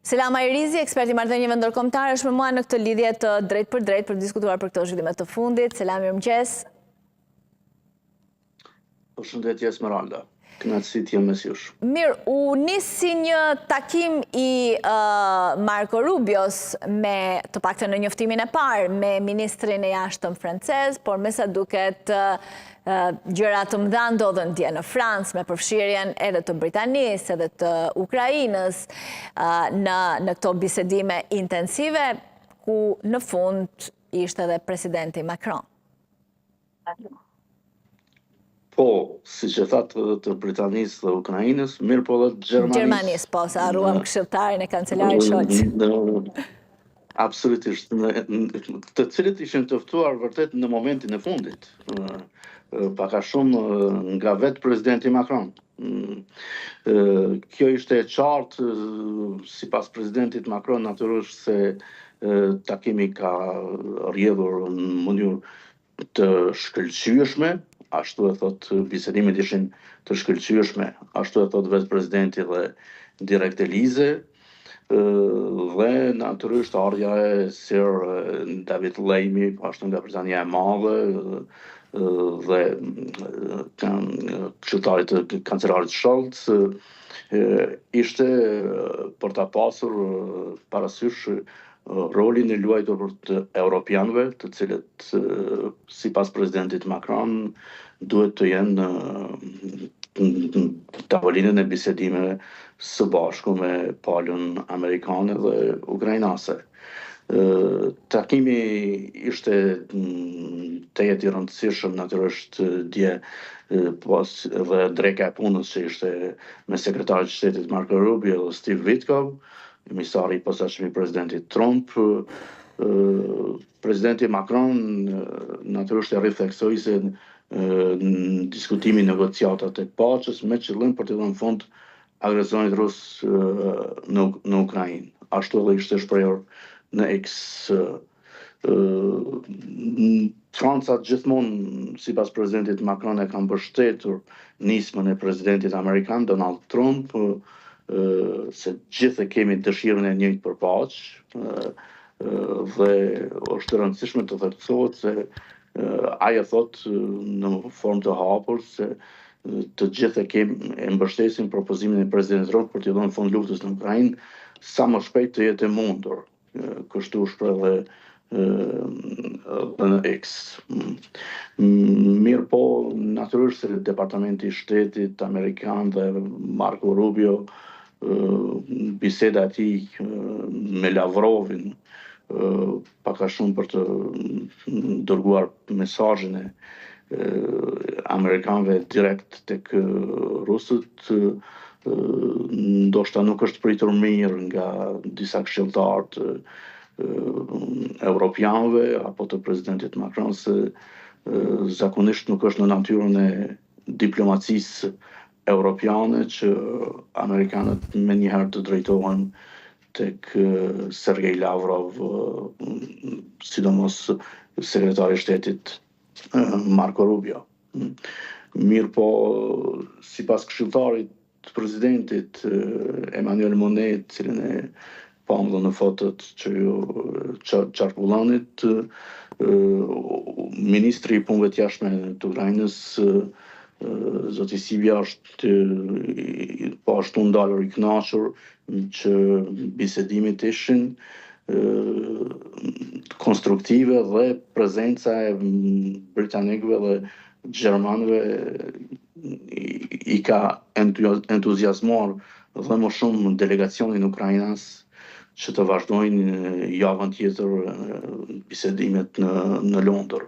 Selama Irizi, ekspert i marrëdhënieve ndërkombëtare, është me mua në këtë lidhje të drejt për drejt për të diskutuar për këto zhvillime të fundit. Selam, mirëmëngjes. Përshëndetje Esmeralda. Kënaqësi të jem mes jush. Mirë, u nis si një takim i Marco Rubios me, të paktën në njoftimin e parë, me ministrin e jashtëm francez, por me sa duket gjëra të mëdha ndodhen dje në Francë, me përfshirjen edhe të Britanisë, edhe të Ukrainës, në këto bisedime intensive, ku në fund ishte edhe presidenti Macron. Po, si që thatë të Britanisë dhe Ukrainës, mirë po dhe Gjermanisë, po, sa arruam këshilltarin e kancelarit Scholz. Absolutisht, të cilët ishin të ftuar vërtet në momentin e fundit, paka shumë nga vetë presidenti Macron. Kjo ishte e qartë, sipas presidentit Macron, natyrisht se takimi ka rrjedhur në mënyrë të shkëlqyeshme, ashtu e thot bisedimet ishin të shkëlqyeshme, ashtu e thot vetë presidenti dhe direkt Elize, dhe natyrisht ardha e Sir David Lammy, ashtu nga Britania e Madhe, dhe këshilltarit të kancelarit Scholz, ishte për ta pasur parasysh rolin e luajtur për të europianëve, të cilët sipas presidentit Macron duhet të jenë në tavolinën e bisedimeve së bashku me palën amerikane dhe ukrainase. Takimi ishte tejet i rëndësishëm natyrisht dje pas dhe dreka e punës që ishte me sekretarit të shtetit Marco Rubio dhe Steve Witkoff, emisari i posaçëm i presidentit Trump. Presidenti Macron natyrisht e rifleksoi se në diskutimin negociatat e paqes me qëllim për të dhënë fund agresionit rus në Ukrainë. Ashtu edhe ishte shprehur në X. Franca gjithmonë, sipas presidentit Macron, e ka mbështetur nismën e presidentit amerikan Donald Trump, se gjithë kemi dëshirën e njëjtë për paqë, dhe është rëndësishme të theksohet se ai e thot në formë të hapur se të gjithë e mbështesin propozimin e presidentit Trump për të dhënë fund luftës në Ukrainë sa më shpejt të jetë e mundur. Kështu shpreh dhe në X. Mirë po, natyrisht se Departamenti i Shtetit Amerikan dhe Marco Rubio, biseda e tij me Lavrovin, paka shumë për të dërguar mesazhin e amerikanëve direkt tek rusët, ndoshta nuk është pritur mirë nga disa këshilltarë të europianëve apo të presidentit Macron, se zakonisht nuk është në natyrën e diplomacisë europiane që amerikanët me njëherë të drejtohen tek Sergej Lavrov, sidomos sekretari i shtetit Marco Rubio. Mirë po, sipas këshilltarit të presidentit Emmanuel Monet, cilën e pam dhe në fotot që ju qarkullanit, ministri i punëve të jashtme të Ukrainës, zoti Sibia, është po ashtu ndalur i kënaqur që bisedimit ishin konstruktive dhe prezenca e britanikëve dhe gjermanëve i ka entuziazmuar dhe më shumë delegacionin ukrainas që të vazhdojnë javën tjetër bisedimet në Londër.